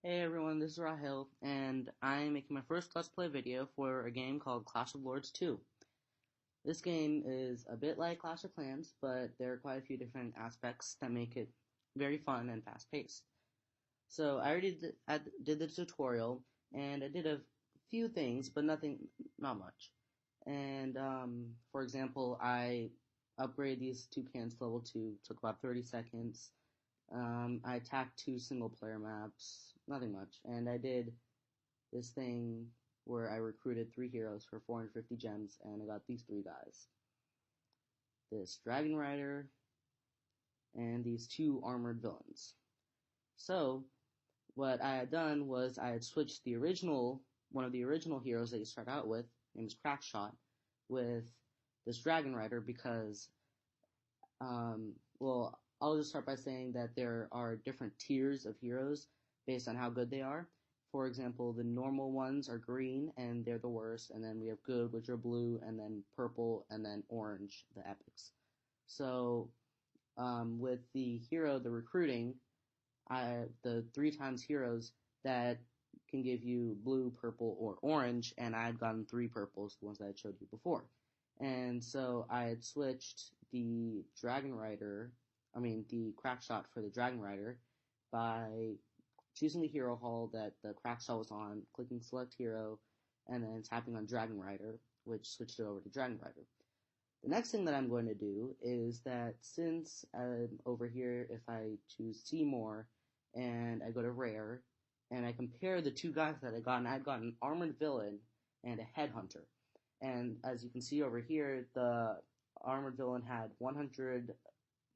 Hey everyone, this is Rahil, and I'm making my first Let's Play video for a game called Clash of Lords 2. This game is a bit like Clash of Clans, but there are quite a few different aspects that make it very fun and fast-paced. So I did the tutorial, and I did a few things, but not much. And for example, I upgraded these two cans to level 2, took about 30 seconds. I attacked two single player maps, nothing much, and I did this thing where I recruited 3 heroes for 450 gems, and I got these 3 guys. This Dragon Rider, and these 2 armored villains. So, what I had done was I had switched one of the original heroes that you start out with, named Crackshot, with this Dragon Rider because, well, I'll just start by saying that there are different tiers of heroes based on how good they are. For example, the normal ones are green, and they're the worst, and then we have good, which are blue, and then purple, and then orange, the epics. So, with the hero, the recruiting, the 3 times heroes that can give you blue, purple, or orange, and I had gotten 3 purples, the ones that I showed you before. And so I had switched the Crackshot for the Dragon Rider by choosing the hero hall that the Crackshot was on, clicking select hero, and then tapping on Dragon Rider, which switched it over to Dragon Rider. The next thing that I'm going to do is that since over here, if I choose Seymour and I go to Rare, and I compare the 2 guys that I'd gotten an Armored Villain and a Headhunter. And as you can see over here, the Armored Villain had 100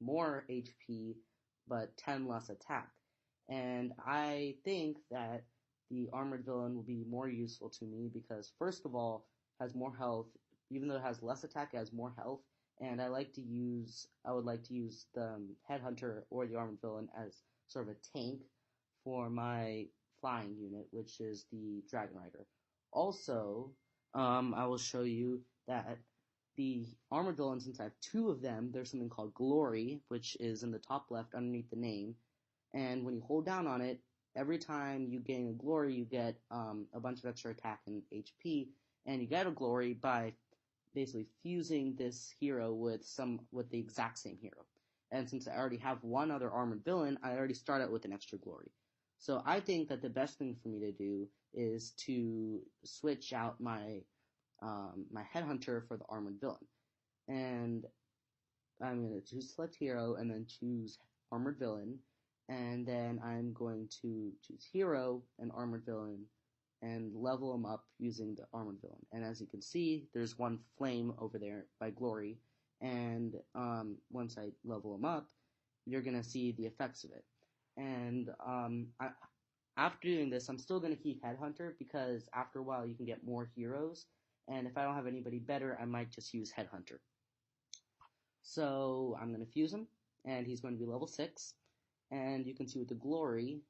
more HP, but 10 less attack. And I think that the Armored Villain will be more useful to me because, first of all, has more health. Even though it has less attack, it has more health. And I would like to use the Headhunter or the Armored Villain as sort of a tank for my flying unit, which is the Dragon Rider. Also, I will show you that the Armored Villain, since I have 2 of them, there's something called Glory, which is in the top left underneath the name. And when you hold down on it, every time you gain a Glory, you get a bunch of extra attack and HP. And you get a Glory by basically fusing this hero with the exact same hero. And since I already have one other Armored Villain, I already start out with an extra Glory. So I think that the best thing for me to do is to switch out my Headhunter for the Armored Villain. And I'm going to choose Select Hero and then choose Armored Villain. And then I'm going to choose Hero and Armored Villain and level them up using the Armored Villain. And as you can see, there's one flame over there by Glory. And once I level them up, you're going to see the effects of it. And after doing this, I'm still going to keep Headhunter because after a while you can get more heroes. And if I don't have anybody better, I might just use Headhunter. So I'm going to fuse him, and he's going to be level 6. And you can see with the Glory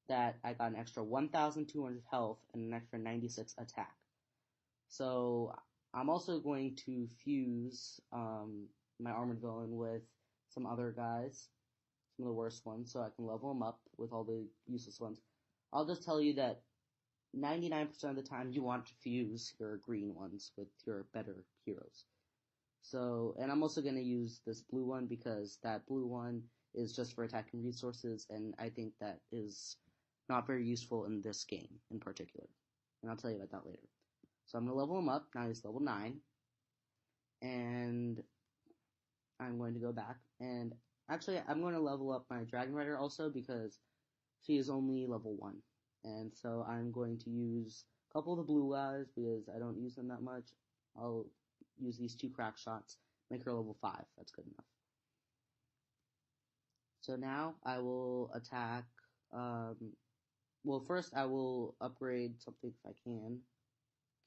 that I got an extra 1,200 health and an extra 96 attack. So I'm also going to fuse my Armored Villain with some other guys, some of the worst ones, so I can level them up with all the useless ones. I'll just tell you that 99% of the time you want to fuse your green ones with your better heroes. So, and I'm also going to use this blue one because that blue one is just for attacking resources, and I think that is not very useful in this game in particular. And I'll tell you about that later. So I'm going to level him up. Now he's level 9. And I'm going to go back. And actually, I'm going to level up my Dragon Rider also because she is only level 1. And so I'm going to use a couple of the blue guys because I don't use them that much. I'll use these 2 Crackshots, make her level 5. That's good enough. So now I will attack, well, first I will upgrade something if I can.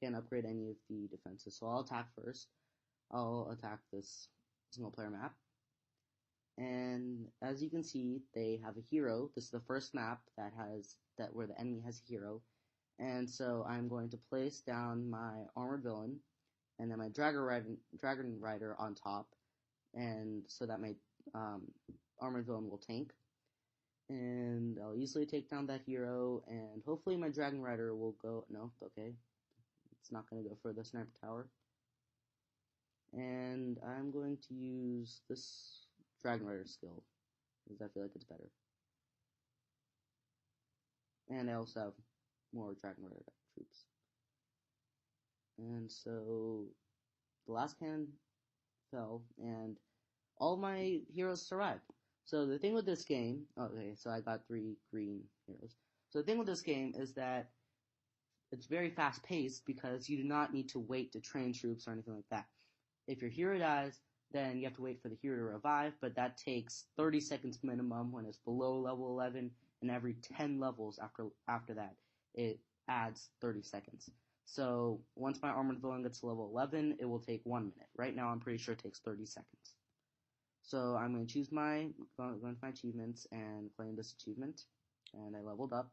Can't upgrade any of the defenses, so I'll attack first. I'll attack this single player map. And as you can see, they have a hero. This is the first map where the enemy has a hero. And so I'm going to place down my Armored Villain and then my Dragon Rider on top, and so that my Armored Villain will tank. And I'll easily take down that hero, and hopefully my Dragon Rider will go, no, okay, it's not going to go for the Sniper Tower. And I'm going to use this Dragon Rider skill, because I feel like it's better. And I also have more Dragon Rider troops. And so the last cannon fell, and all my heroes survived. So the thing with this game, okay, so I got 3 green heroes. So the thing with this game is that it's very fast paced because you do not need to wait to train troops or anything like that. If your hero dies, then you have to wait for the hero to revive, but that takes 30 seconds minimum when it's below level 11, and every 10 levels after that, it adds 30 seconds. So once my armored villain gets to level 11, it will take 1 minute. Right now, I'm pretty sure it takes 30 seconds. So I'm going to choose go into my achievements and claim this achievement, and I leveled up.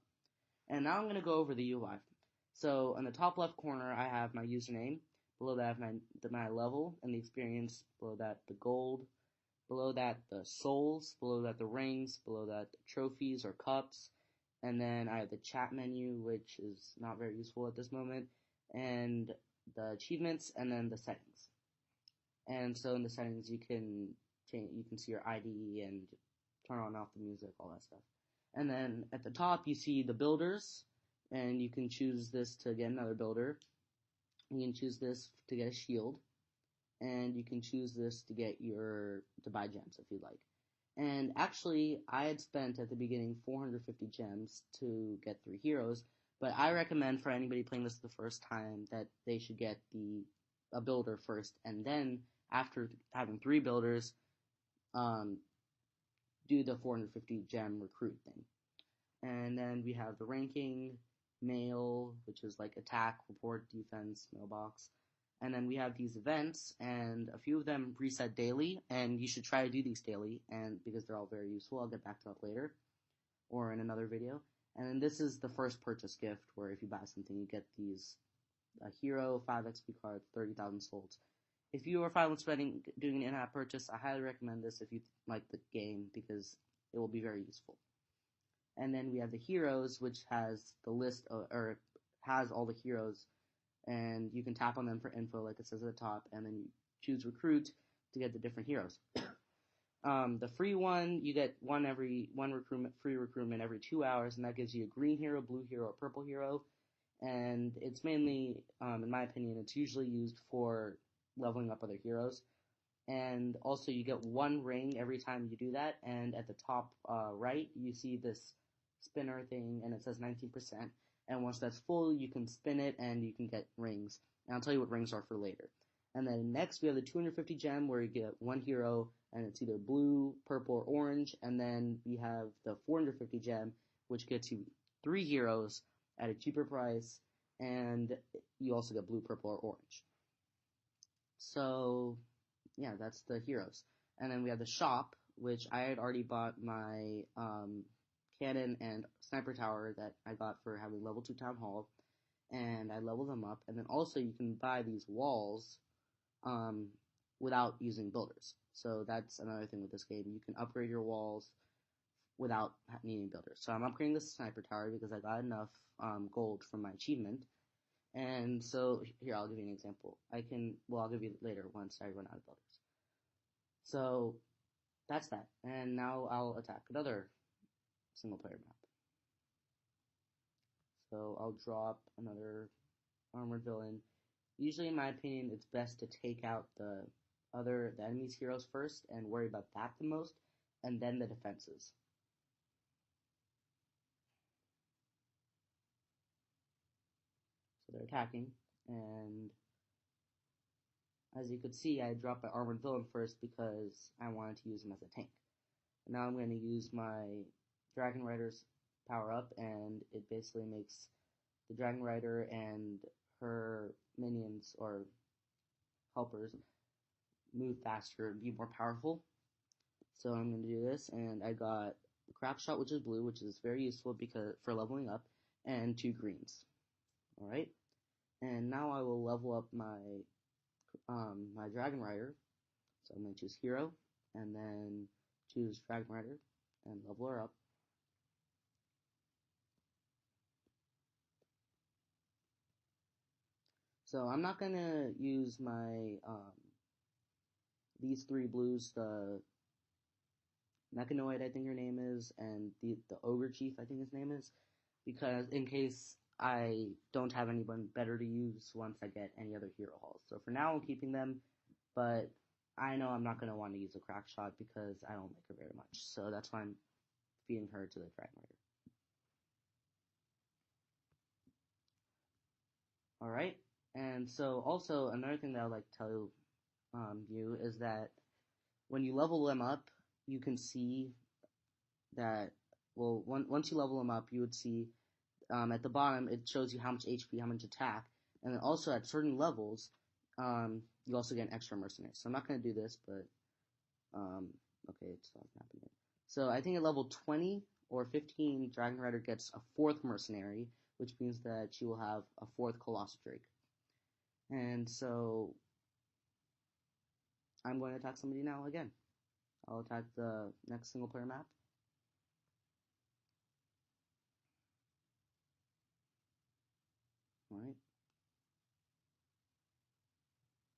And now I'm going to go over the UI. So on the top left corner, I have my username. Below that, I have my level and the experience. Below that, the gold. Below that, the souls. Below that, the rings. Below that, the trophies or cups. And then I have the chat menu, which is not very useful at this moment. And the achievements, and then the settings. And so in the settings, you can see your ID and turn on and off the music, all that stuff. And then at the top, you see the builders, and you can choose this to get another builder. You can choose this to get a shield, and you can choose this to buy gems if you'd like. And actually, I had spent at the beginning 450 gems to get 3 heroes, but I recommend for anybody playing this the first time that they should get a builder first, and then after having 3 builders, do the 450 gem recruit thing. And then we have the ranking, mail, which is like attack, report, defense, mailbox. And then we have these events, and a few of them reset daily, and you should try to do these daily, and because they're all very useful. I'll get back to that later, or in another video. And then this is the first purchase gift, where if you buy something, you get a hero, 5 XP cards, 30,000 souls. If you are fine with doing an in-app purchase, I highly recommend this if you like the game, because it will be very useful. And then we have the heroes, which has the list or has all the heroes, and you can tap on them for info, like it says at the top, and then you choose recruit to get the different heroes. The free one, you get free recruitment every 2 hours, and that gives you a green hero, blue hero, or purple hero. And it's mainly, in my opinion, it's usually used for leveling up other heroes. And also you get 1 ring every time you do that, and at the top right, you see this spinner thing, and it says 19%. And once that's full, you can spin it, and you can get rings. And I'll tell you what rings are for later. And then next, we have the 250 gem, where you get 1 hero, and it's either blue, purple, or orange. And then we have the 450 gem, which gets you 3 heroes at a cheaper price, and you also get blue, purple, or orange. So, yeah, that's the heroes. And then we have the shop, which I had already bought my cannon and sniper tower that I got for having level 2 town hall, and I leveled them up. And then also you can buy these walls without using builders. So that's another thing with this game. You can upgrade your walls without needing builders. So I'm upgrading this sniper tower because I got enough gold from my achievement. And so here, I'll give you an example. I'll give you later once I run out of builders. So that's that. And now I'll attack another single player map. So I'll drop another armored villain. Usually, in my opinion, it's best to take out the enemy's heroes first and worry about that the most, and then the defenses. So they're attacking, and as you could see, I dropped my armored villain first because I wanted to use him as a tank. And now I'm going to use my Dragon Rider's power up, and it basically makes the Dragon Rider and her minions or helpers move faster and be more powerful. So I'm going to do this, and I got the Crack Shot, which is blue, which is very useful for leveling up, and 2 greens. Alright? And now I will level up my Dragon Rider. So I'm going to choose Hero, and then choose Dragon Rider, and level her up. So I'm not gonna use my these three blues, the Mechanoid, I think her name is, and the Ogre Chief, I think his name is, because in case I don't have anyone better to use once I get any other hero halls. So for now, I'm keeping them, but I know I'm not going to want to use a crack shot because I don't like her very much. So that's why I'm feeding her to the Dragon Rider. Alright, and so also another thing that I would like to tell you is that when you level them up, you can see that, well, once you level them up, you would see at the bottom, it shows you how much HP, how much attack, and then also at certain levels, you also get an extra mercenary. So I'm not going to do this, but, okay, it's not happening. So I think at level 20 or 15, Dragon Rider gets a 4th mercenary, which means that she will have a 4th Colossal Drake. And so I'm going to attack somebody now again. I'll attack the next single player map. Alright.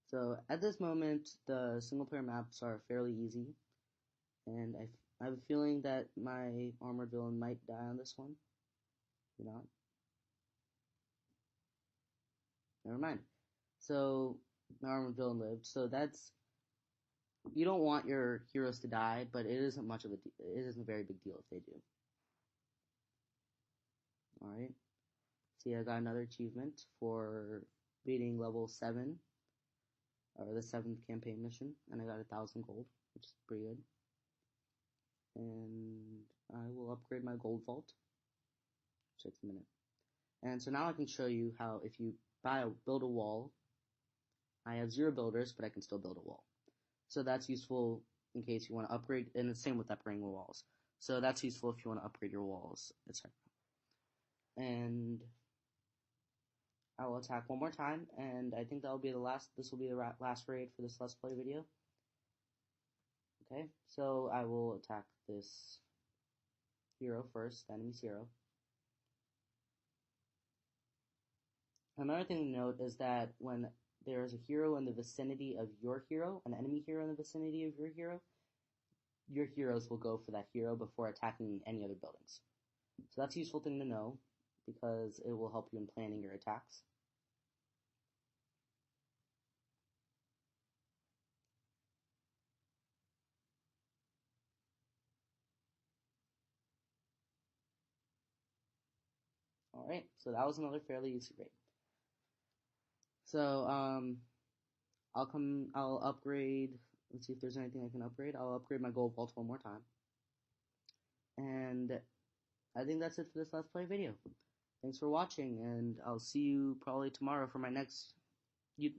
So at this moment, the single player maps are fairly easy, and I have a feeling that my armored villain might die on this one. Maybe not. Never mind. So my armored villain lived. So that's, you don't want your heroes to die, but it isn't much of a it isn't a very big deal if they do. All right. See, I got another achievement for beating level 7, or the 7th campaign mission, and I got 1,000 gold, which is pretty good. And I will upgrade my gold vault. Takes a minute. And so now I can show you how if you build a wall, I have 0 builders, but I can still build a wall. So that's useful in case you want to upgrade, and the same with upgrading your walls. So that's useful if you want to upgrade your walls, etc. And I will attack one more time, and I think that'll be the last. This will be the last raid for this Let's Play video. Okay, so I will attack this hero first, the enemy's hero. Another thing to note is that when there is a hero in the vicinity of your hero, an enemy hero in the vicinity of your heroes will go for that hero before attacking any other buildings. So that's a useful thing to know, because it will help you in planning your attacks. Alright, so that was another fairly easy raid. So, I'll upgrade, let's see if there's anything I can upgrade. I'll upgrade my gold vault one more time. And I think that's it for this Let's Play video. Thanks for watching, and I'll see you probably tomorrow for my next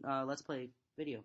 Let's Play video.